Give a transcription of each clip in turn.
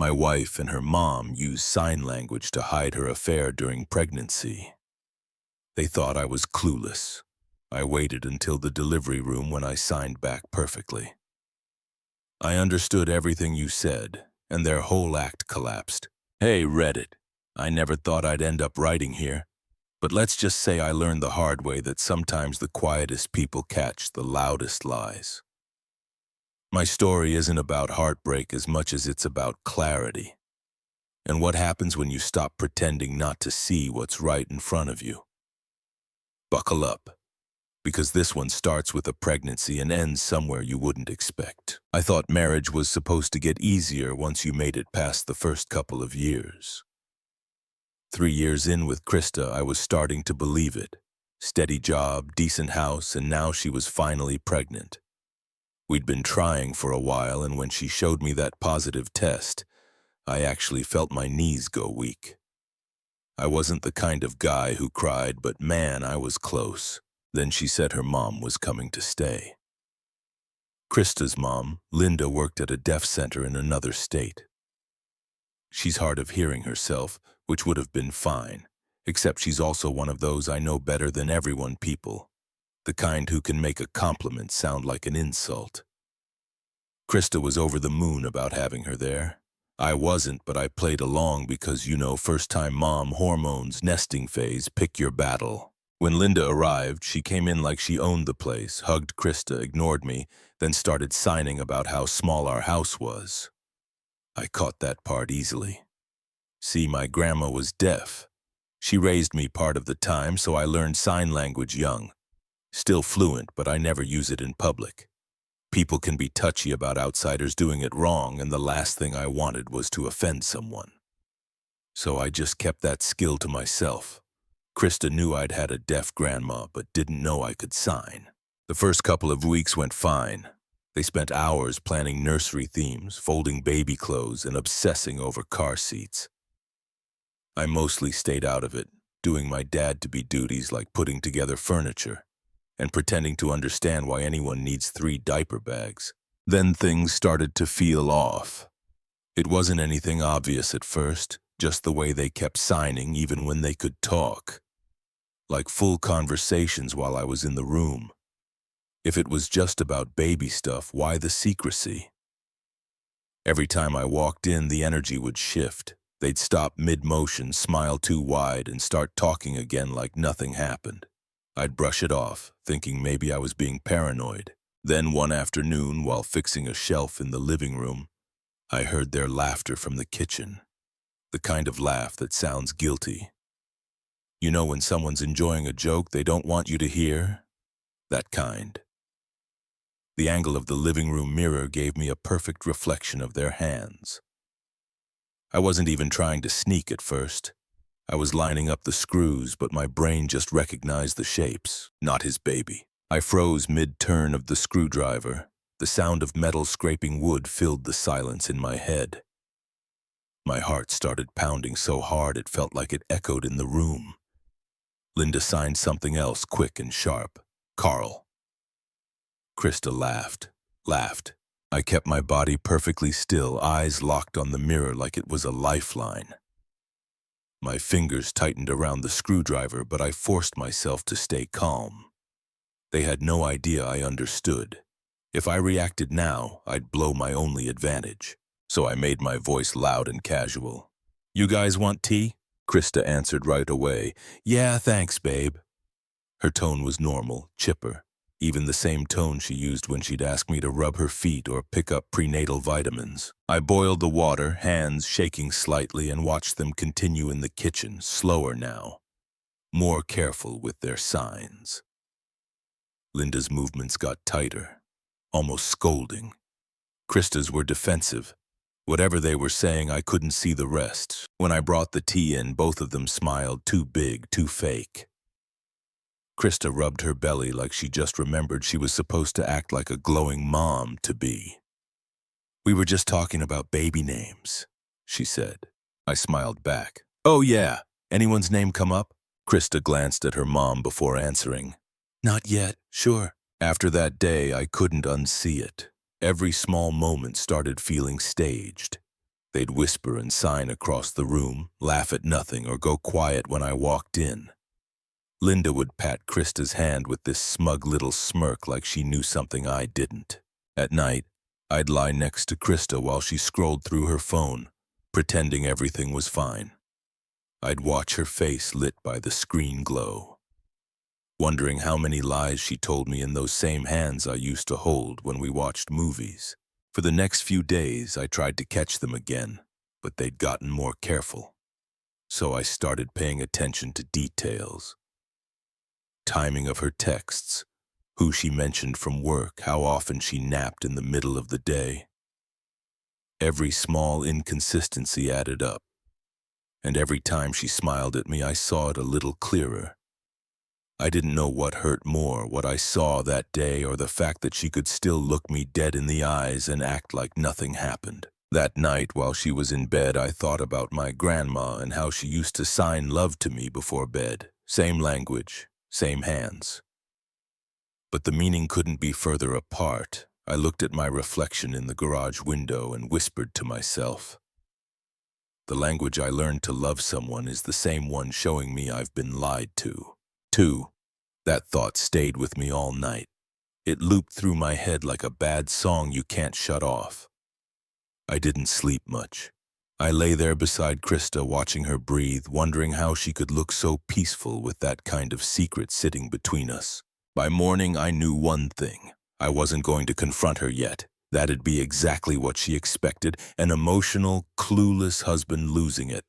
My wife and her mom used sign language to hide her affair during pregnancy. They thought I was clueless. I waited until the delivery room when I signed back perfectly. I understood everything you said, and their whole act collapsed. Hey, Reddit. I never thought I'd end up writing here. But let's just say I learned the hard way that sometimes the quietest people catch the loudest lies. My story isn't about heartbreak as much as it's about clarity. And what happens when you stop pretending not to see what's right in front of you. Buckle up, because this one starts with a pregnancy and ends somewhere you wouldn't expect. I thought marriage was supposed to get easier once you made it past the first couple of years. 3 years in with Krista, I was starting to believe it. Steady job, decent house, and now she was finally pregnant. We'd been trying for a while, and when she showed me that positive test, I actually felt my knees go weak. I wasn't the kind of guy who cried, but man, I was close. Then she said her mom was coming to stay. Krista's mom, Linda, worked at a deaf center in another state. She's hard of hearing herself, which would have been fine, except she's also one of those I know better than everyone people, the kind who can make a compliment sound like an insult. Krista was over the moon about having her there. I wasn't, but I played along because, first-time mom, hormones, nesting phase, pick your battle. When Linda arrived, she came in like she owned the place, hugged Krista, ignored me, then started signing about how small our house was. I caught that part easily. See, my grandma was deaf. She raised me part of the time, so I learned sign language young. Still fluent, but I never use it in public. People can be touchy about outsiders doing it wrong, and the last thing I wanted was to offend someone. So I just kept that skill to myself. Krista knew I'd had a deaf grandma, but didn't know I could sign. The first couple of weeks went fine. They spent hours planning nursery themes, folding baby clothes, and obsessing over car seats. I mostly stayed out of it, doing my dad-to-be duties like putting together furniture and pretending to understand why anyone needs 3 diaper bags. Then things started to feel off. It wasn't anything obvious at first, just the way they kept signing even when they could talk. Like full conversations while I was in the room. If it was just about baby stuff, why the secrecy? Every time I walked in, the energy would shift. They'd stop mid-motion, smile too wide, and start talking again like nothing happened. I'd brush it off, thinking maybe I was being paranoid. Then one afternoon, while fixing a shelf in the living room, I heard their laughter from the kitchen. The kind of laugh that sounds guilty. You know when someone's enjoying a joke they don't want you to hear? That kind. The angle of the living room mirror gave me a perfect reflection of their hands. I wasn't even trying to sneak at first. I was lining up the screws, but my brain just recognized the shapes, not his baby. I froze mid-turn of the screwdriver. The sound of metal scraping wood filled the silence in my head. My heart started pounding so hard it felt like it echoed in the room. Linda signed something else quick and sharp. Carl. Krista laughed. I kept my body perfectly still, eyes locked on the mirror like it was a lifeline. My fingers tightened around the screwdriver, but I forced myself to stay calm. They had no idea I understood. If I reacted now, I'd blow my only advantage. So I made my voice loud and casual. You guys want tea? Krista answered right away. Yeah, thanks, babe. Her tone was normal, chipper, even the same tone she used when she'd ask me to rub her feet or pick up prenatal vitamins. I boiled the water, hands shaking slightly, and watched them continue in the kitchen, slower now, more careful with their signs. Linda's movements got tighter, almost scolding. Krista's were defensive. Whatever they were saying, I couldn't see the rest. When I brought the tea in, both of them smiled, too big, too fake. Krista rubbed her belly like she just remembered she was supposed to act like a glowing mom to be. We were just talking about baby names, she said. I smiled back. Oh yeah, anyone's name come up? Krista glanced at her mom before answering. Not yet, sure. After that day, I couldn't unsee it. Every small moment started feeling staged. They'd whisper and sign across the room, laugh at nothing, or go quiet when I walked in. Linda would pat Krista's hand with this smug little smirk like she knew something I didn't. At night, I'd lie next to Krista while she scrolled through her phone, pretending everything was fine. I'd watch her face lit by the screen glow, wondering how many lies she told me in those same hands I used to hold when we watched movies. For the next few days, I tried to catch them again, but they'd gotten more careful. So I started paying attention to details. Timing of her texts, who she mentioned from work, how often she napped in the middle of the day. Every small inconsistency added up, and every time she smiled at me, I saw it a little clearer. I didn't know what hurt more, what I saw that day, or the fact that she could still look me dead in the eyes and act like nothing happened. That night, while she was in bed, I thought about my grandma and how she used to sign love to me before bed. Same language, same hands. But the meaning couldn't be further apart. I looked at my reflection in the garage window and whispered to myself, the language I learned to love someone is the same one showing me I've been lied to. That thought stayed with me all night. It looped through my head like a bad song you can't shut off. I didn't sleep much. I lay there beside Krista, watching her breathe, wondering how she could look so peaceful with that kind of secret sitting between us. By morning, I knew one thing. I wasn't going to confront her yet. That'd be exactly what she expected, an emotional, clueless husband losing it.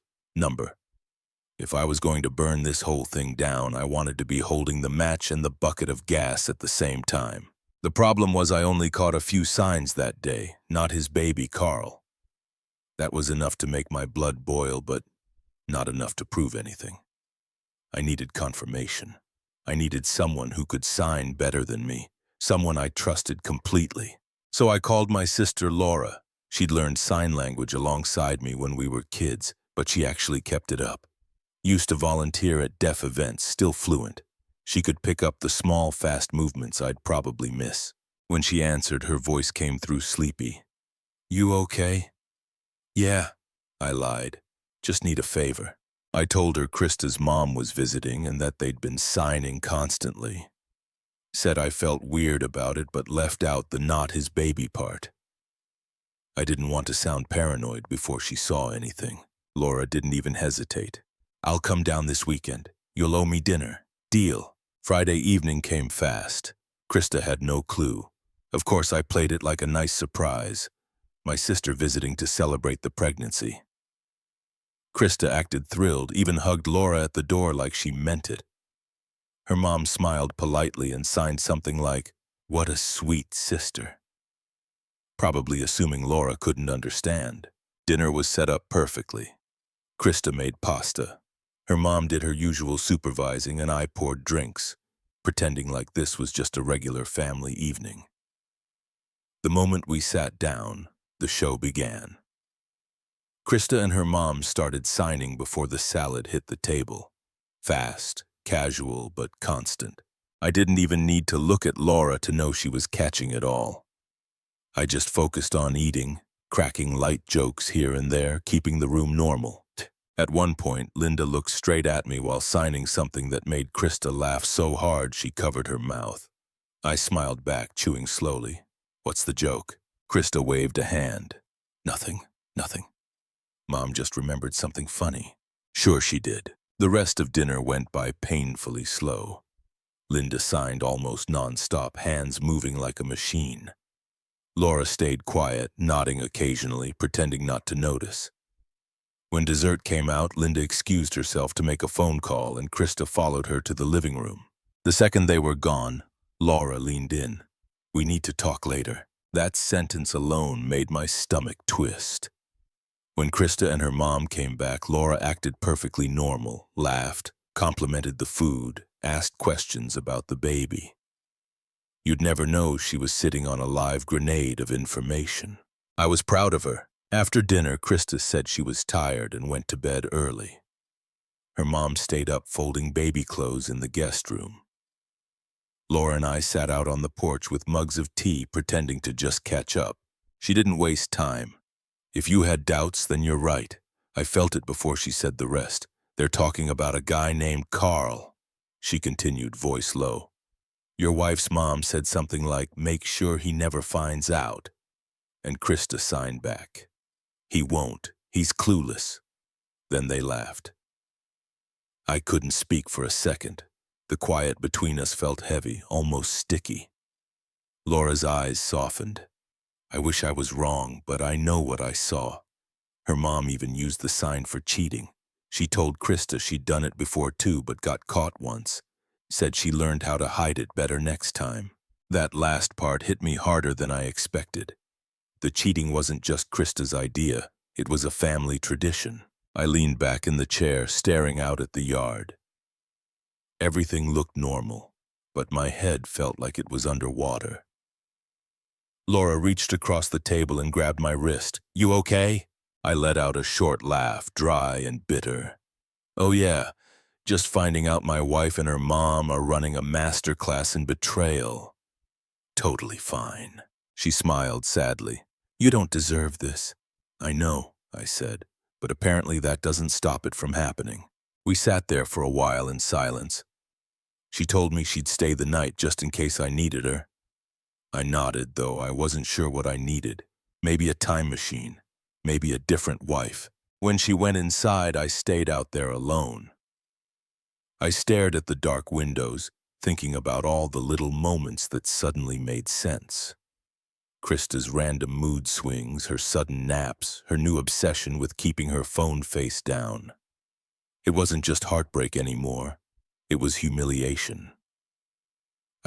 If I was going to burn this whole thing down, I wanted to be holding the match and the bucket of gas at the same time. The problem was I only caught a few signs that day, not his baby, Carl. That was enough to make my blood boil, but not enough to prove anything. I needed confirmation. I needed someone who could sign better than me, someone I trusted completely. So I called my sister Laura. She'd learned sign language alongside me when we were kids, but she actually kept it up. Used to volunteer at deaf events, still fluent. She could pick up the small, fast movements I'd probably miss. When she answered, her voice came through sleepy. "You okay?" "Yeah," I lied. "Just need a favor." I told her Krista's mom was visiting and that they'd been signing constantly. Said I felt weird about it, but left out the not his baby part. I didn't want to sound paranoid before she saw anything. Laura didn't even hesitate. "I'll come down this weekend. You'll owe me dinner. Deal." Friday evening came fast. Krista had no clue. Of course, I played it like a nice surprise. My sister visiting to celebrate the pregnancy. Krista acted thrilled, even hugged Laura at the door like she meant it. Her mom smiled politely and signed something like, "What a sweet sister." Probably assuming Laura couldn't understand. Dinner was set up perfectly. Krista made pasta. Her mom did her usual supervising and I poured drinks, pretending like this was just a regular family evening. The moment we sat down, the show began. Krista and her mom started signing before the salad hit the table. Fast, casual, but constant. I didn't even need to look at Laura to know she was catching it all. I just focused on eating, cracking light jokes here and there, keeping the room normal. At one point, Linda looked straight at me while signing something that made Krista laugh so hard she covered her mouth. I smiled back, chewing slowly. "What's the joke?" Krista waved a hand. Nothing. Mom just remembered something funny." Sure she did. The rest of dinner went by painfully slow. Linda signed almost non-stop, hands moving like a machine. Laura stayed quiet, nodding occasionally, pretending not to notice. When dessert came out, Linda excused herself to make a phone call, and Krista followed her to the living room. The second they were gone, Laura leaned in. "We need to talk later." That sentence alone made my stomach twist. When Krista and her mom came back, Laura acted perfectly normal, laughed, complimented the food, asked questions about the baby. You'd never know she was sitting on a live grenade of information. I was proud of her. After dinner, Krista said she was tired and went to bed early. Her mom stayed up folding baby clothes in the guest room. Laura and I sat out on the porch with mugs of tea, pretending to just catch up. She didn't waste time. If you had doubts, then you're right. I felt it before she said the rest. They're talking about a guy named Carl. She continued, voice low. Your wife's mom said something like, make sure he never finds out. And Krista signed back. He won't. He's clueless. Then they laughed. I couldn't speak for a second. The quiet between us felt heavy, almost sticky. Laura's eyes softened. I wish I was wrong, but I know what I saw. Her mom even used the sign for cheating. She told Krista she'd done it before too, but got caught once. Said she learned how to hide it better next time. That last part hit me harder than I expected. The cheating wasn't just Krista's idea. It was a family tradition. I leaned back in the chair, staring out at the yard. Everything looked normal, but my head felt like it was underwater. Laura reached across the table and grabbed my wrist. You okay? I let out a short laugh, dry and bitter. Oh yeah, just finding out my wife and her mom are running a master class in betrayal. Totally fine. She smiled sadly. You don't deserve this. I know, I said, but apparently that doesn't stop it from happening. We sat there for a while in silence. She told me she'd stay the night just in case I needed her. I nodded, though I wasn't sure what I needed. Maybe a time machine. Maybe a different wife. When she went inside, I stayed out there alone. I stared at the dark windows, thinking about all the little moments that suddenly made sense. Krista's random mood swings, her sudden naps, her new obsession with keeping her phone face down. It wasn't just heartbreak anymore. It was humiliation.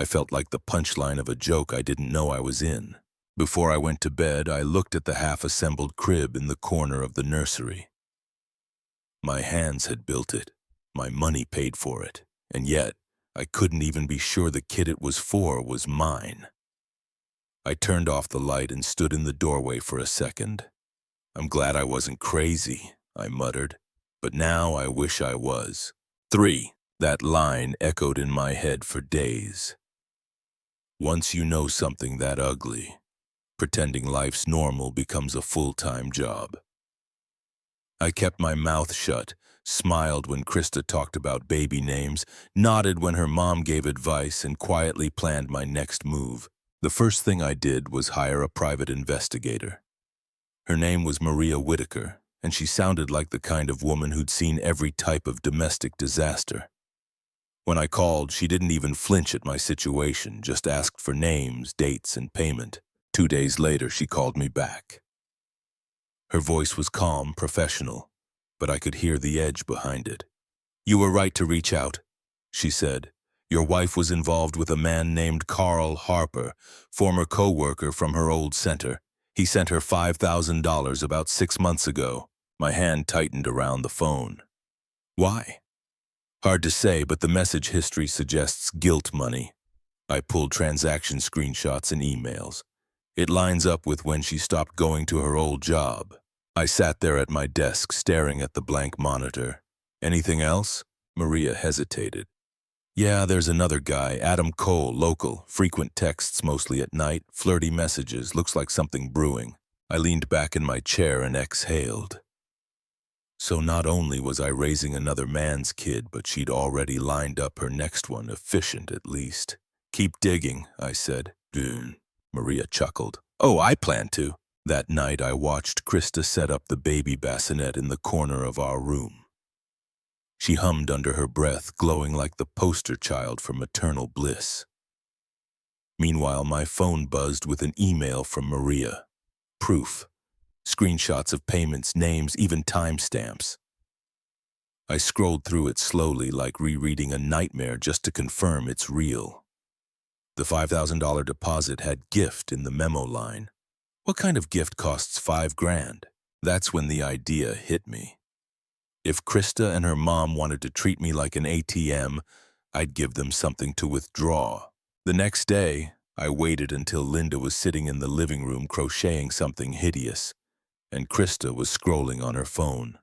I felt like the punchline of a joke I didn't know I was in. Before I went to bed, I looked at the half-assembled crib in the corner of the nursery. My hands had built it. My money paid for it. And yet, I couldn't even be sure the kid it was for was mine. I turned off the light and stood in the doorway for a second. I'm glad I wasn't crazy, I muttered. But now I wish I was. 3. That line echoed in my head for days. Once you know something that ugly, pretending life's normal becomes a full-time job. I kept my mouth shut, smiled when Krista talked about baby names, nodded when her mom gave advice, and quietly planned my next move. The first thing I did was hire a private investigator. Her name was Maria Whitaker, and she sounded like the kind of woman who'd seen every type of domestic disaster. When I called, she didn't even flinch at my situation, just asked for names, dates, and payment. 2 days later, she called me back. Her voice was calm, professional, but I could hear the edge behind it. You were right to reach out, she said. Your wife was involved with a man named Carl Harper, former co-worker from her old center. He sent her $5,000 about 6 months ago. My hand tightened around the phone. Why? Hard to say, but the message history suggests guilt money. I pulled transaction screenshots and emails. It lines up with when she stopped going to her old job. I sat there at my desk, staring at the blank monitor. Anything else? Maria hesitated. Yeah, there's another guy, Adam Cole, local, frequent texts mostly at night, flirty messages, looks like something brewing. I leaned back in my chair and exhaled. So not only was I raising another man's kid, but she'd already lined up her next one, efficient at least. Keep digging, I said. Maria chuckled. Oh, I plan to. That night I watched Krista set up the baby bassinet in the corner of our room. She hummed under her breath, glowing like the poster child for maternal bliss. Meanwhile, my phone buzzed with an email from Maria. Proof. Screenshots of payments, names, even timestamps. I scrolled through it slowly, like rereading a nightmare just to confirm it's real. The $5,000 deposit had gift in the memo line. What kind of gift costs $5,000? That's when the idea hit me. If Krista and her mom wanted to treat me like an ATM, I'd give them something to withdraw. The next day, I waited until Linda was sitting in the living room crocheting something hideous, and Krista was scrolling on her phone.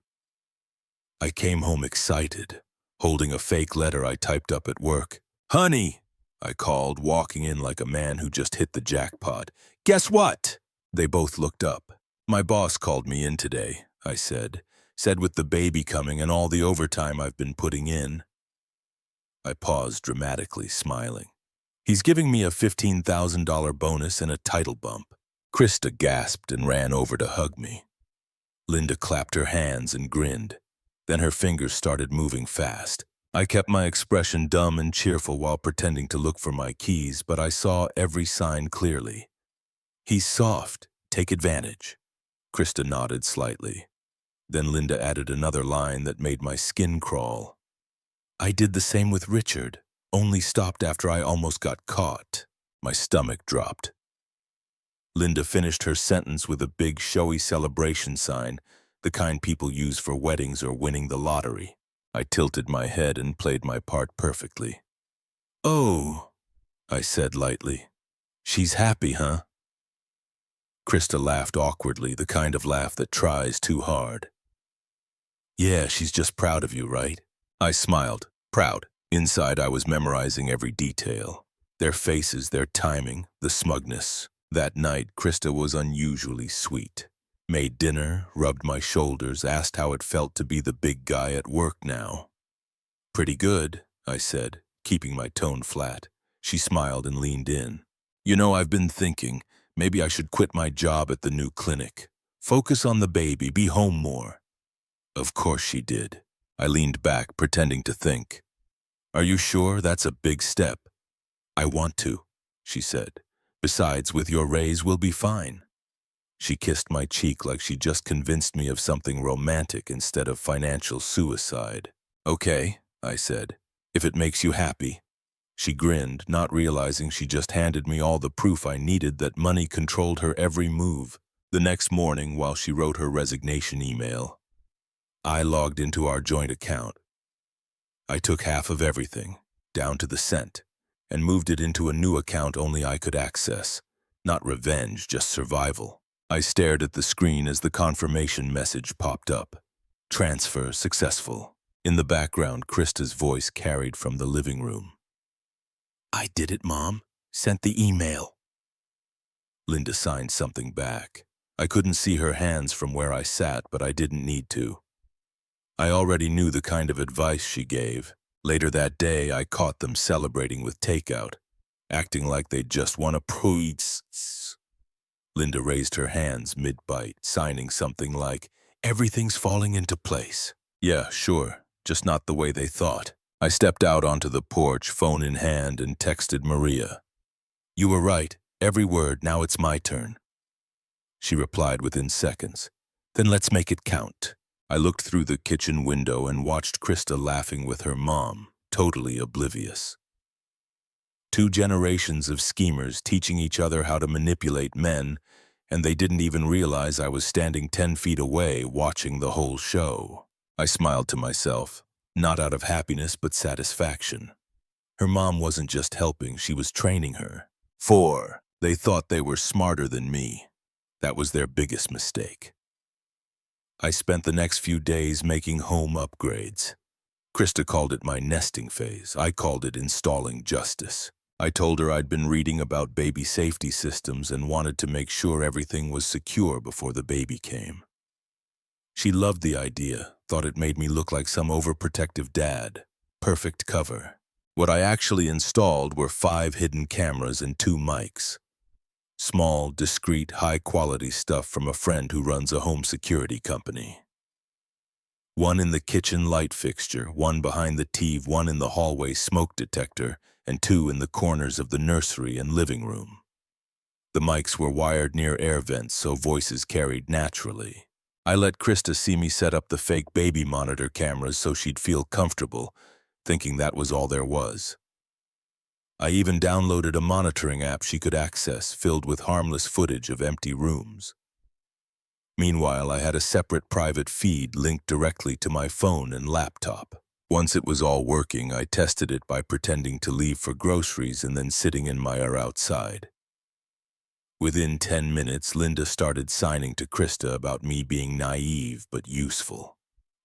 I came home excited, holding a fake letter I typed up at work. Honey, I called, walking in like a man who just hit the jackpot. Guess what? They both looked up. My boss called me in today, I said. Said with the baby coming and all the overtime I've been putting in. I paused dramatically, smiling. He's giving me a $15,000 bonus and a title bump. Krista gasped and ran over to hug me. Linda clapped her hands and grinned. Then her fingers started moving fast. I kept my expression dumb and cheerful while pretending to look for my keys, but I saw every sign clearly. He's soft. Take advantage. Krista nodded slightly. Then Linda added another line that made my skin crawl. I did the same with Richard, only stopped after I almost got caught. My stomach dropped. Linda finished her sentence with a big, showy celebration sign, the kind people use for weddings or winning the lottery. I tilted my head and played my part perfectly. Oh, I said lightly. She's happy, huh? Krista laughed awkwardly, the kind of laugh that tries too hard. Yeah, she's just proud of you, right? I smiled, proud. Inside, I was memorizing every detail. Their faces, their timing, the smugness. That night, Krista was unusually sweet. Made dinner, rubbed my shoulders, asked how it felt to be the big guy at work now. Pretty good, I said, keeping my tone flat. She smiled and leaned in. You know, I've been thinking, maybe I should quit my job at the new clinic. Focus on the baby, be home more. Of course she did. I leaned back, pretending to think. Are you sure that's a big step? I want to, she said. Besides, with your raise, we'll be fine. She kissed my cheek like she just convinced me of something romantic instead of financial suicide. Okay, I said, if it makes you happy. She grinned, not realizing she just handed me all the proof I needed that money controlled her every move. The next morning, while she wrote her resignation email, I logged into our joint account. I took half of everything, down to the cent, and moved it into a new account only I could access. Not revenge, just survival. I stared at the screen as the confirmation message popped up. Transfer successful. In the background, Krista's voice carried from the living room. I did it, Mom. Sent the email. Linda signed something back. I couldn't see her hands from where I sat, but I didn't need to. I already knew the kind of advice she gave. Later that day, I caught them celebrating with takeout, acting like they'd just won a prize. Linda raised her hands mid-bite, signing something like, everything's falling into place. Yeah, sure, just not the way they thought. I stepped out onto the porch, phone in hand, and texted Maria. You were right, every word, now it's my turn. She replied within seconds. Then let's make it count. I looked through the kitchen window and watched Krista laughing with her mom, totally oblivious. 2 generations of schemers teaching each other how to manipulate men, and they didn't even realize I was standing 10 feet away watching the whole show. I smiled to myself, not out of happiness but satisfaction. Her mom wasn't just helping, she was training her. 4. They thought they were smarter than me. That was their biggest mistake. I spent the next few days making home upgrades. Krista called it my nesting phase. I called it installing justice. I told her I'd been reading about baby safety systems and wanted to make sure everything was secure before the baby came. She loved the idea, thought it made me look like some overprotective dad. Perfect cover. What I actually installed were 5 hidden cameras and 2 mics. Small, discreet, high-quality stuff from a friend who runs a home security company. 1 in the kitchen light fixture, 1 behind the TV, 1 in the hallway smoke detector, and 2 in the corners of the nursery and living room. The mics were wired near air vents so voices carried naturally. I let Krista see me set up the fake baby monitor cameras so she'd feel comfortable, thinking that was all there was. I even downloaded a monitoring app she could access, filled with harmless footage of empty rooms. Meanwhile, I had a separate private feed linked directly to my phone and laptop. Once it was all working, I tested it by pretending to leave for groceries and then sitting in my car outside. Within 10 minutes, Linda started signing to Krista about me being naive but useful.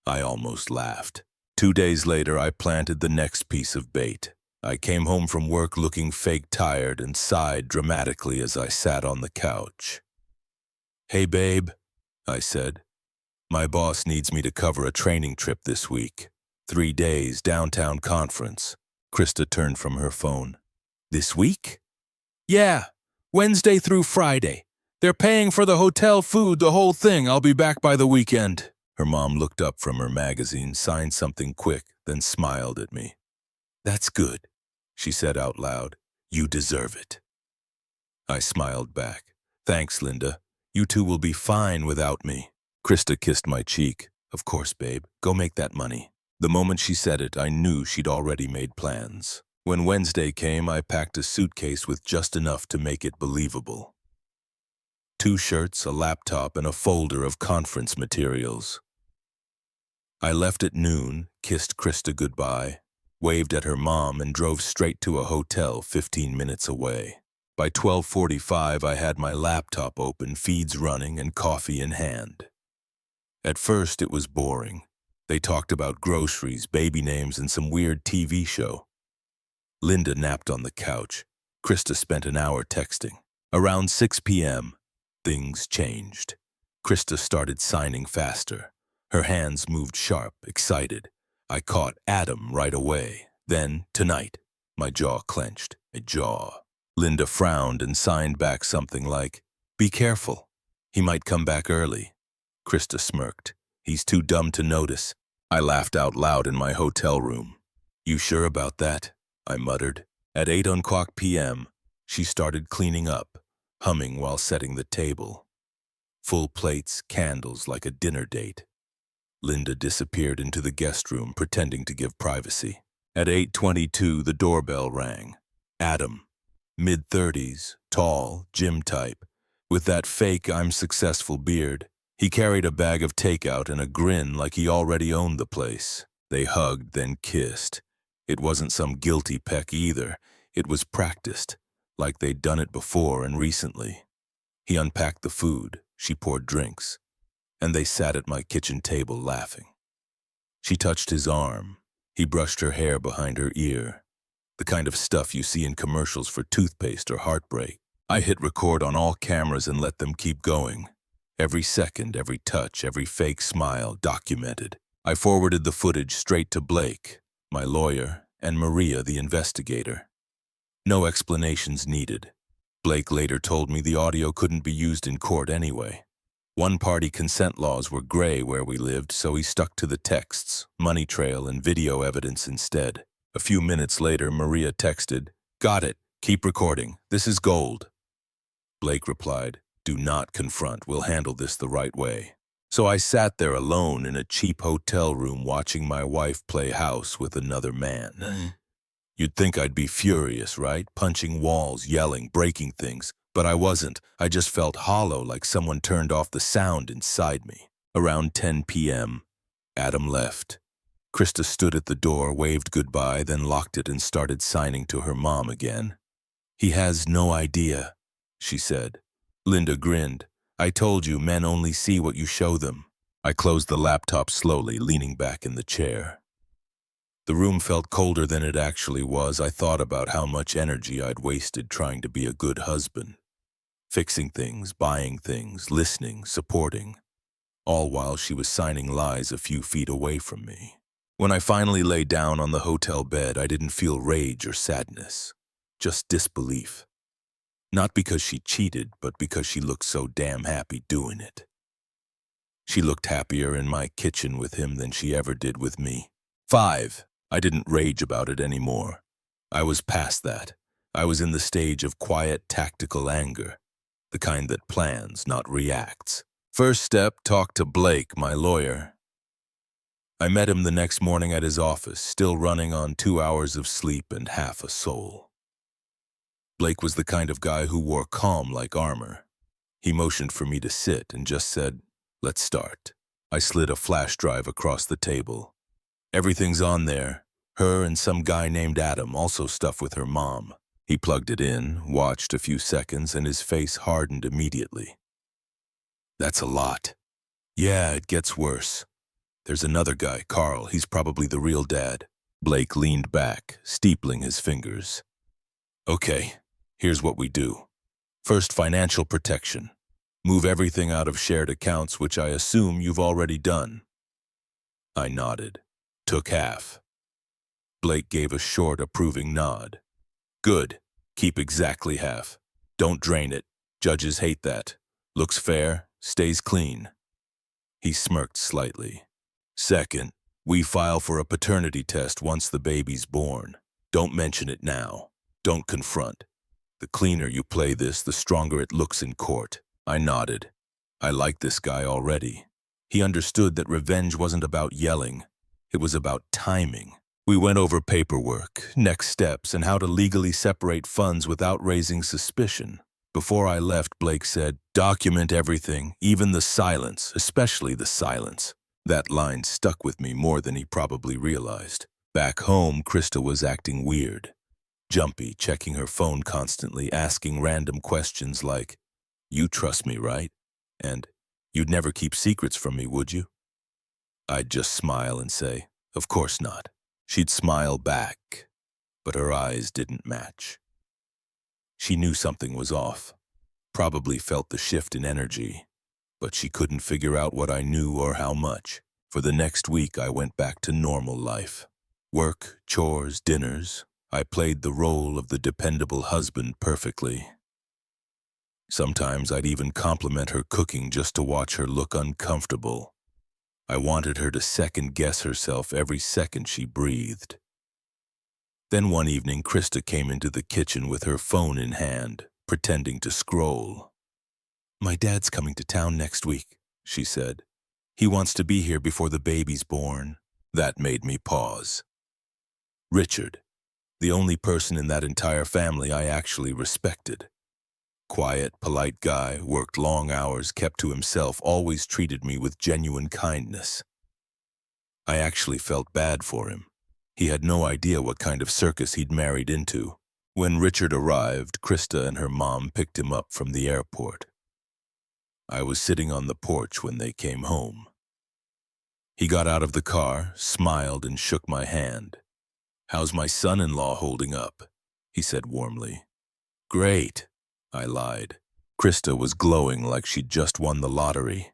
I almost laughed. 2 days later, I planted the next piece of bait. I came home from work looking fake tired and sighed dramatically as I sat on the couch. Hey, babe, I said. My boss needs me to cover a training trip this week. 3 days, downtown conference. Krista turned from her phone. This week? Yeah, Wednesday through Friday. They're paying for the hotel food, the whole thing. I'll be back by the weekend. Her mom looked up from her magazine, signed something quick, then smiled at me. That's good, she said out loud. You deserve it. I smiled back. Thanks, Linda. You two will be fine without me. Krista kissed my cheek. Of course, babe. Go make that money. The moment she said it, I knew she'd already made plans. When Wednesday came, I packed a suitcase with just enough to make it believable. 2 shirts, a laptop, and a folder of conference materials. I left at noon, kissed Krista goodbye, waved at her mom, and drove straight to a hotel 15 minutes away. By 12:45, I had my laptop open, feeds running, and coffee in hand. At first, it was boring. They talked about groceries, baby names, and some weird TV show. Linda napped on the couch. Krista spent an hour texting. Around 6 p.m., things changed. Krista started signing faster. Her hands moved sharp, excited. I caught Adam right away. Then, tonight, my jaw clenched. A jaw. Linda frowned and signed back something like, be careful. He might come back early. Krista smirked. He's too dumb to notice. I laughed out loud in my hotel room. You sure about that? I muttered. At 8:00 p.m., she started cleaning up, humming while setting the table. Full plates, candles, like a dinner date. Linda disappeared into the guest room, pretending to give privacy. At 8:22, the doorbell rang. Adam, mid-30s, tall, gym type, with that fake I'm successful beard. He carried a bag of takeout and a grin like he already owned the place. They hugged, then kissed. It wasn't some guilty peck either. It was practiced, like they'd done it before and recently. He unpacked the food, she poured drinks, and they sat at my kitchen table laughing. She touched his arm. He brushed her hair behind her ear, the kind of stuff you see in commercials for toothpaste or heartbreak. I hit record on all cameras and let them keep going. Every second, every touch, every fake smile documented. I forwarded the footage straight to Blake, my lawyer, and Maria, the investigator. No explanations needed. Blake later told me the audio couldn't be used in court anyway. One-party consent laws were gray where we lived, so he stuck to the texts, money trail, and video evidence instead. A few minutes later, Maria texted, "Got it. Keep recording. This is gold." Blake replied, "Do not confront. We'll handle this the right way." So I sat there alone in a cheap hotel room watching my wife play house with another man. You'd think I'd be furious, right? Punching walls, yelling, breaking things. But I wasn't. I just felt hollow, like someone turned off the sound inside me. Around 10 p.m., Adam left. Krista stood at the door, waved goodbye, then locked it and started signing to her mom again. He has no idea, she said. Linda grinned. I told you, men only see what you show them. I closed the laptop slowly, leaning back in the chair. The room felt colder than it actually was. I thought about how much energy I'd wasted trying to be a good husband. Fixing things, buying things, listening, supporting. All while she was signing lies a few feet away from me. When I finally lay down on the hotel bed, I didn't feel rage or sadness. Just disbelief. Not because she cheated, but because she looked so damn happy doing it. She looked happier in my kitchen with him than she ever did with me. 5. I didn't rage about it anymore. I was past that. I was in the stage of quiet, tactical anger. The kind that plans, not reacts. First step, talk to Blake, my lawyer. I met him the next morning at his office, still running on 2 hours of sleep and half a soul. Blake was the kind of guy who wore calm like armor. He motioned for me to sit and just said, "Let's start." I slid a flash drive across the table. Everything's on there. Her and some guy named Adam, also stuff with her mom. He plugged it in, watched a few seconds, and his face hardened immediately. That's a lot. Yeah, it gets worse. There's another guy, Carl. He's probably the real dad. Blake leaned back, steepling his fingers. Okay, here's what we do. First, financial protection. Move everything out of shared accounts, which I assume you've already done. I nodded. Took half. Blake gave a short, approving nod. Good. Keep exactly half. Don't drain it. Judges hate that. Looks fair, stays clean. He smirked slightly. Second, we file for a paternity test once the baby's born. Don't mention it now. Don't confront. The cleaner you play this, the stronger it looks in court. I nodded. I liked this guy already. He understood that revenge wasn't about yelling. It was about timing. We went over paperwork, next steps, and how to legally separate funds without raising suspicion. Before I left, Blake said, "Document everything, even the silence, especially the silence." That line stuck with me more than he probably realized. Back home, Krista was acting weird. Jumpy, checking her phone constantly, asking random questions like, "You trust me, right?" And, "You'd never keep secrets from me, would you?" I'd just smile and say, "Of course not." She'd smile back, but her eyes didn't match. She knew something was off, probably felt the shift in energy, but she couldn't figure out what I knew or how much. For the next week, I went back to normal life. Work, chores, dinners. I played the role of the dependable husband perfectly. Sometimes I'd even compliment her cooking just to watch her look uncomfortable. I wanted her to second-guess herself every second she breathed. Then one evening, Krista came into the kitchen with her phone in hand, pretending to scroll. "My dad's coming to town next week," she said. "He wants to be here before the baby's born." That made me pause. Richard, the only person in that entire family I actually respected. Quiet, polite guy, worked long hours, kept to himself, always treated me with genuine kindness. I actually felt bad for him. He had no idea what kind of circus he'd married into. When Richard arrived, Krista and her mom picked him up from the airport. I was sitting on the porch when they came home. He got out of the car, smiled, and shook my hand. "How's my son-in-law holding up?" he said warmly. "Great," I lied. Krista was glowing like she'd just won the lottery.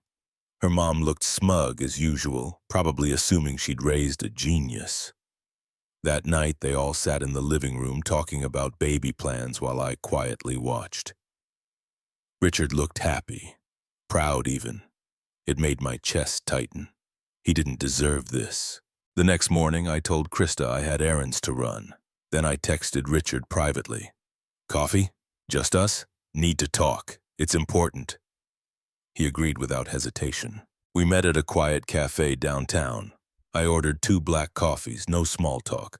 Her mom looked smug as usual, probably assuming she'd raised a genius. That night, they all sat in the living room talking about baby plans while I quietly watched. Richard looked happy, proud even. It made my chest tighten. He didn't deserve this. The next morning, I told Krista I had errands to run. Then I texted Richard privately. "Coffee? Just us? Need to talk. It's important." He agreed without hesitation. We met at a quiet cafe downtown. I ordered 2 black coffees, no small talk.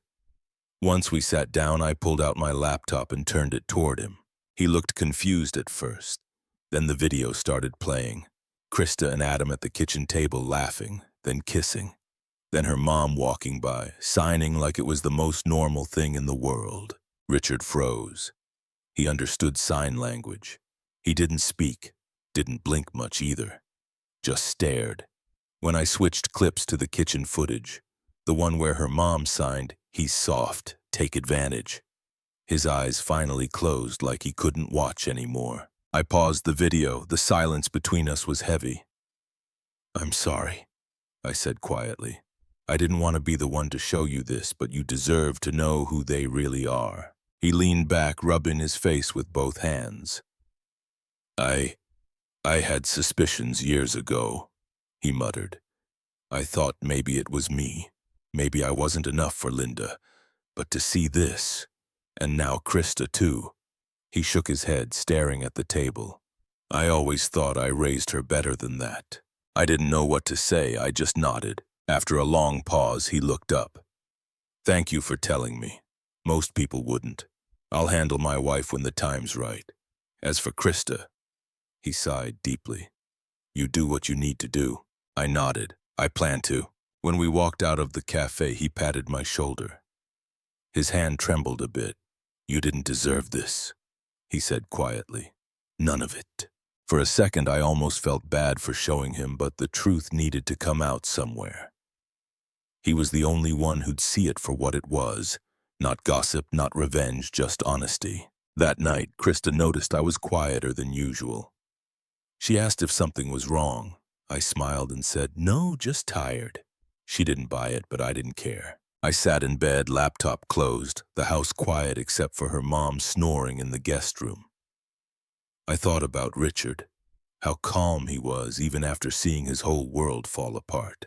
Once we sat down, I pulled out my laptop and turned it toward him. He looked confused at first. Then the video started playing. Krista and Adam at the kitchen table laughing, then kissing. Then her mom walking by, signing like it was the most normal thing in the world. Richard froze. He understood sign language. He didn't speak, didn't blink much either. Just stared. When I switched clips to the kitchen footage, the one where her mom signed, "He's soft, take advantage," his eyes finally closed like he couldn't watch anymore. I paused the video. The silence between us was heavy. "I'm sorry," I said quietly. "I didn't want to be the one to show you this, but you deserve to know who they really are." He leaned back, rubbing his face with both hands. I had suspicions years ago," he muttered. "I thought maybe it was me. Maybe I wasn't enough for Linda. But to see this, and now Krista too." He shook his head, staring at the table. "I always thought I raised her better than that." I didn't know what to say. I just nodded. After a long pause, he looked up. "Thank you for telling me. Most people wouldn't. I'll handle my wife when the time's right. As for Krista," he sighed deeply, "you do what you need to do." I nodded. "I plan to." When we walked out of the cafe, he patted my shoulder. His hand trembled a bit. "You didn't deserve this," he said quietly. "None of it." For a second, I almost felt bad for showing him, but the truth needed to come out somewhere. He was the only one who'd see it for what it was. Not gossip, not revenge, just honesty. That night, Krista noticed I was quieter than usual. She asked if something was wrong. I smiled and said, "No, just tired." She didn't buy it, but I didn't care. I sat in bed, laptop closed, the house quiet except for her mom snoring in the guest room. I thought about Richard, how calm he was even after seeing his whole world fall apart.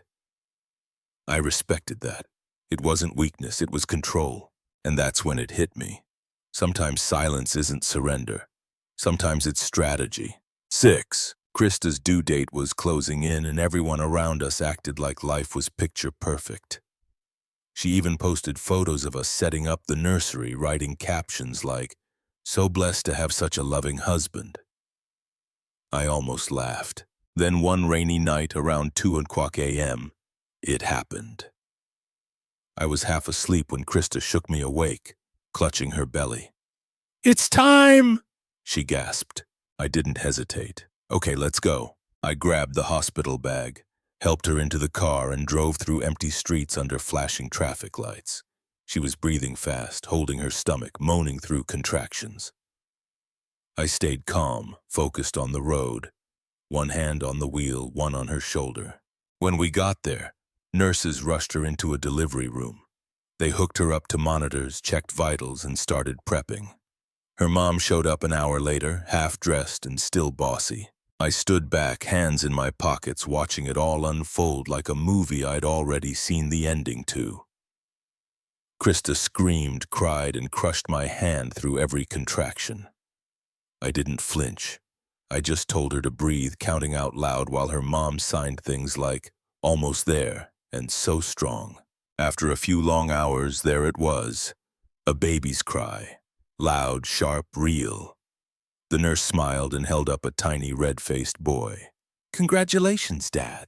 I respected that. It wasn't weakness, it was control. And that's when it hit me. Sometimes silence isn't surrender. Sometimes it's strategy. 6. Krista's due date was closing in and everyone around us acted like life was picture perfect. She even posted photos of us setting up the nursery, writing captions like, "So blessed to have such a loving husband." I almost laughed. Then one rainy night around 2 o'clock a.m., it happened. I was half asleep when Krista shook me awake, clutching her belly. "It's time!" she gasped. I didn't hesitate. "Okay, let's go." I grabbed the hospital bag, helped her into the car, and drove through empty streets under flashing traffic lights. She was breathing fast, holding her stomach, moaning through contractions. I stayed calm, focused on the road, one hand on the wheel, one on her shoulder. When we got there, nurses rushed her into a delivery room. They hooked her up to monitors, checked vitals, and started prepping. Her mom showed up an hour later, half-dressed and still bossy. I stood back, hands in my pockets, watching it all unfold like a movie I'd already seen the ending to. Krista screamed, cried, and crushed my hand through every contraction. I didn't flinch. I just told her to breathe, counting out loud while her mom signed things like, "Almost there," and "So strong." After a few long hours, there it was. A baby's cry. Loud, sharp, real. The nurse smiled and held up a tiny red-faced boy. "Congratulations, Dad."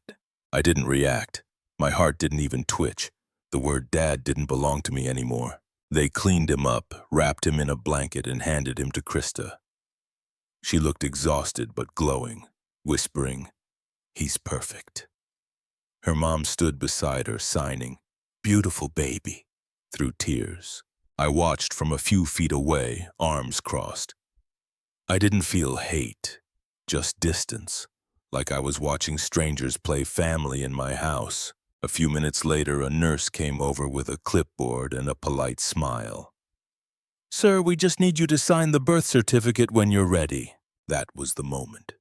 I didn't react. My heart didn't even twitch. The word Dad didn't belong to me anymore. They cleaned him up, wrapped him in a blanket, and handed him to Krista. She looked exhausted but glowing, whispering, "He's perfect." Her mom stood beside her, signing, "Beautiful baby," through tears. I watched from a few feet away, arms crossed. I didn't feel hate, just distance, like I was watching strangers play family in my house. A few minutes later, a nurse came over with a clipboard and a polite smile. "Sir, we just need you to sign the birth certificate when you're ready." That was the moment.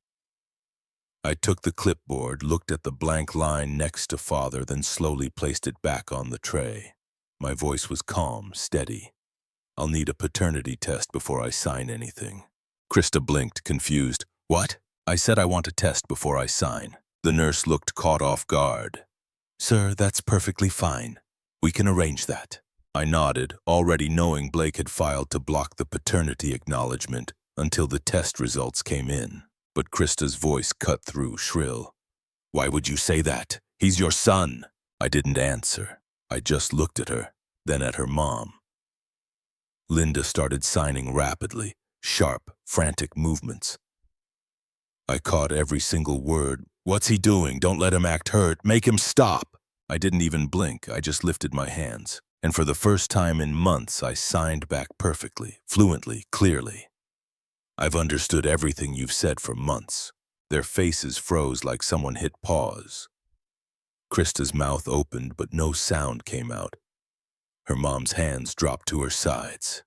I took the clipboard, looked at the blank line next to father, then slowly placed it back on the tray. My voice was calm, steady. "I'll need a paternity test before I sign anything." Krista blinked, confused. "What?" I said I want a test before I sign. The nurse looked caught off guard. "Sir, that's perfectly fine. We can arrange that." I nodded, already knowing Blake had filed to block the paternity acknowledgement until the test results came in. But Krista's voice cut through, shrill. "Why would you say that? He's your son." I didn't answer. I just looked at her, then at her mom. Linda started signing rapidly, sharp, frantic movements. I caught every single word. "What's he doing? Don't let him act hurt. Make him stop." I didn't even blink. I just lifted my hands. And for the first time in months, I signed back perfectly, fluently, clearly. "I've understood everything you've said for months." Their faces froze like someone hit pause. Krista's mouth opened, but no sound came out. Her mom's hands dropped to her sides.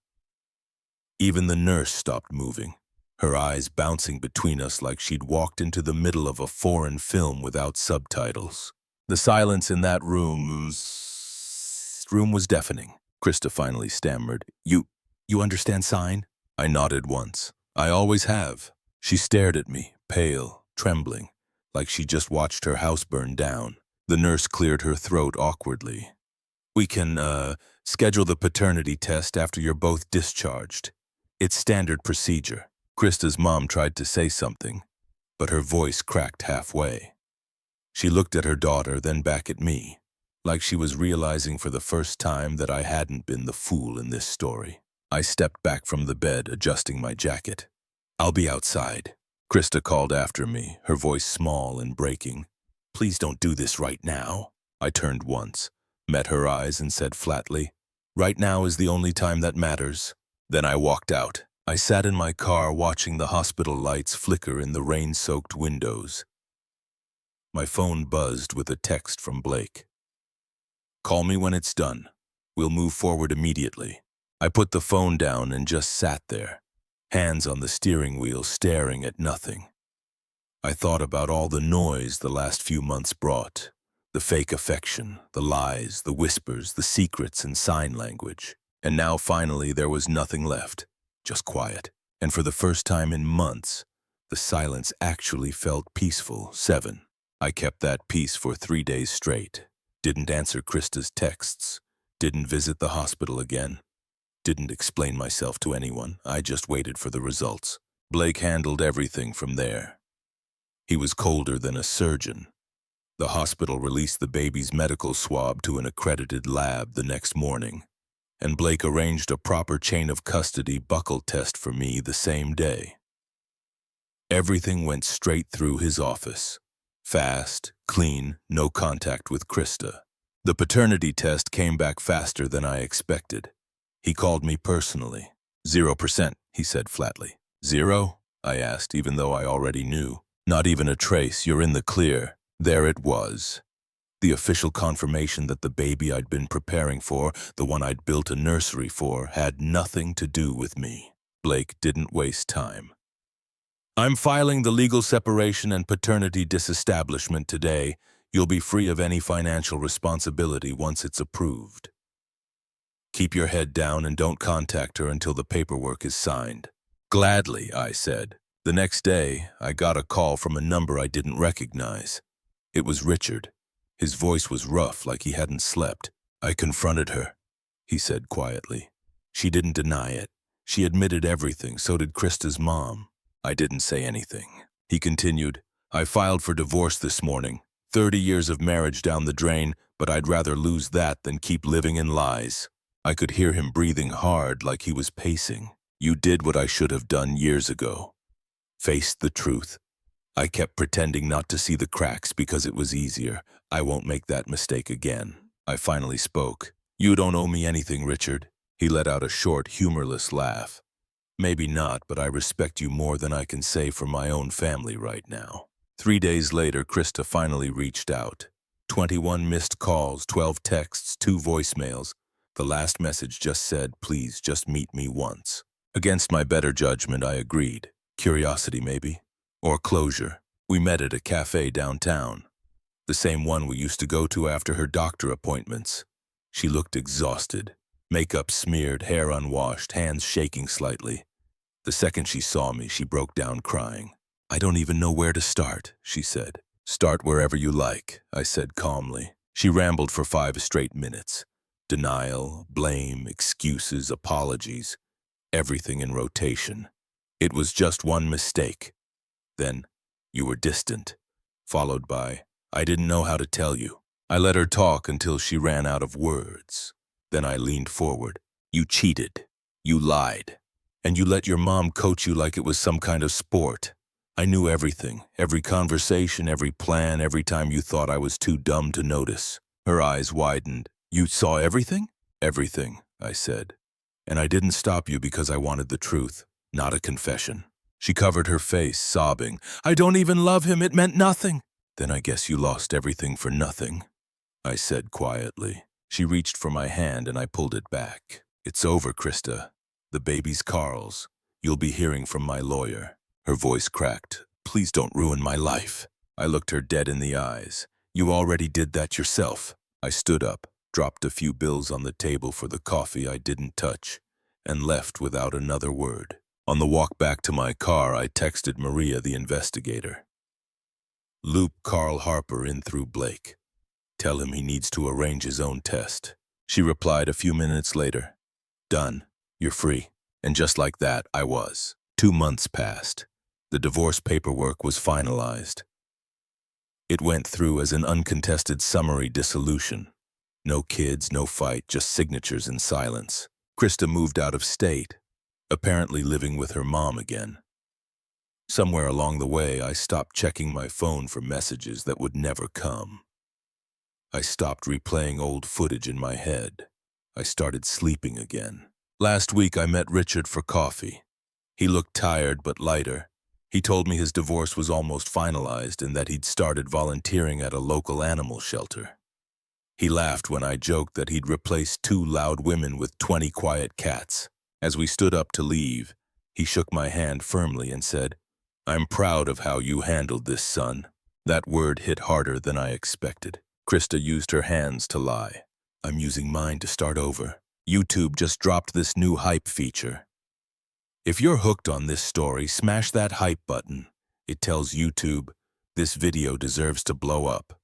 Even the nurse stopped moving, her eyes bouncing between us like she'd walked into the middle of a foreign film without subtitles. The silence in that room was deafening. Krista finally stammered, You understand sign?" I nodded once. "I always have." She stared at me, pale, trembling, like she just watched her house burn down. The nurse cleared her throat awkwardly. "We can, schedule the paternity test after you're both discharged. It's standard procedure." Krista's mom tried to say something, but her voice cracked halfway. She looked at her daughter, then back at me, like she was realizing for the first time that I hadn't been the fool in this story. I stepped back from the bed, adjusting my jacket. "I'll be outside." Krista called after me, her voice small and breaking. "Please don't do this right now." I turned once, met her eyes, and said flatly, "Right now is the only time that matters." Then I walked out, I sat in my car watching the hospital lights flicker in the rain-soaked windows. My phone buzzed with a text from Blake. "Call me when it's done. We'll move forward immediately." I put the phone down and just sat there, hands on the steering wheel, staring at nothing. I thought about all the noise the last few months brought. The fake affection, the lies, the whispers, the secrets and sign language. And now finally there was nothing left, just quiet. And for the first time in months, the silence actually felt peaceful. 7. I kept that peace for 3 days straight. Didn't answer Krista's texts. Didn't visit the hospital again. Didn't explain myself to anyone. I just waited for the results. Blake handled everything from there. He was colder than a surgeon. The hospital released the baby's medical swab to an accredited lab the next morning, and Blake arranged a proper chain of custody buckle test for me the same day. Everything went straight through his office. Fast, clean, no contact with Krista. The paternity test came back faster than I expected. He called me personally. 0%, he said flatly. 0? I asked, even though I already knew. Not even a trace, you're in the clear. There it was. The official confirmation that the baby I'd been preparing for, the one I'd built a nursery for, had nothing to do with me. Blake didn't waste time. "I'm filing the legal separation and paternity disestablishment today. You'll be free of any financial responsibility once it's approved. Keep your head down and don't contact her until the paperwork is signed." "Gladly," I said. The next day, I got a call from a number I didn't recognize. It was Richard. His voice was rough, like he hadn't slept. "I confronted her," he said quietly. "She didn't deny it. She admitted everything, so did Krista's mom." I didn't say anything. He continued, "I filed for divorce this morning. 30 years of marriage down the drain, but I'd rather lose that than keep living in lies." I could hear him breathing hard, like he was pacing. "You did what I should have done years ago. Faced the truth. I kept pretending not to see the cracks because it was easier. I won't make that mistake again." I finally spoke. "You don't owe me anything, Richard." He let out a short, humorless laugh. "Maybe not, but I respect you more than I can say for my own family right now." 3 days later, Krista finally reached out. 21 missed calls, 12 texts, 2 voicemails. The last message just said, "Please just meet me once." Against my better judgment, I agreed. Curiosity, maybe? Or closure. We met at a cafe downtown. The same one we used to go to after her doctor appointments. She looked exhausted. Makeup smeared, hair unwashed, hands shaking slightly. The second she saw me, she broke down crying. "I don't even know where to start," she said. "Start wherever you like," I said calmly. She rambled for 5 straight minutes. Denial, blame, excuses, apologies. Everything in rotation. "It was just one mistake." Then, "You were distant," followed by, "I didn't know how to tell you." I let her talk until she ran out of words. Then I leaned forward. "You cheated. You lied. And you let your mom coach you like it was some kind of sport. I knew everything, every conversation, every plan, every time you thought I was too dumb to notice." Her eyes widened. "You saw everything?" "Everything," I said. "And I didn't stop you because I wanted the truth, not a confession." She covered her face, sobbing. "I don't even love him. It meant nothing." "Then I guess you lost everything for nothing," I said quietly. She reached for my hand and I pulled it back. "It's over, Krista. The baby's Carl's. You'll be hearing from my lawyer." Her voice cracked. "Please don't ruin my life." I looked her dead in the eyes. "You already did that yourself." I stood up, dropped a few bills on the table for the coffee I didn't touch, and left without another word. On the walk back to my car, I texted Maria, the investigator. "Loop Carl Harper in through Blake. Tell him he needs to arrange his own test." She replied a few minutes later. "Done. You're free." And just like that, I was. 2 months passed. The divorce paperwork was finalized. It went through as an uncontested summary dissolution. No kids, no fight, just signatures in silence. Krista moved out of state, apparently living with her mom again. Somewhere along the way, I stopped checking my phone for messages that would never come. I stopped replaying old footage in my head. I started sleeping again. Last week, I met Richard for coffee. He looked tired but lighter. He told me his divorce was almost finalized and that he'd started volunteering at a local animal shelter. He laughed when I joked that he'd replaced 2 loud women with 20 quiet cats. As we stood up to leave, he shook my hand firmly and said, "I'm proud of how you handled this, son." That word hit harder than I expected. Krista used her hands to lie. I'm using mine to start over. YouTube just dropped this new hype feature. If you're hooked on this story, smash that hype button. It tells YouTube, this video deserves to blow up.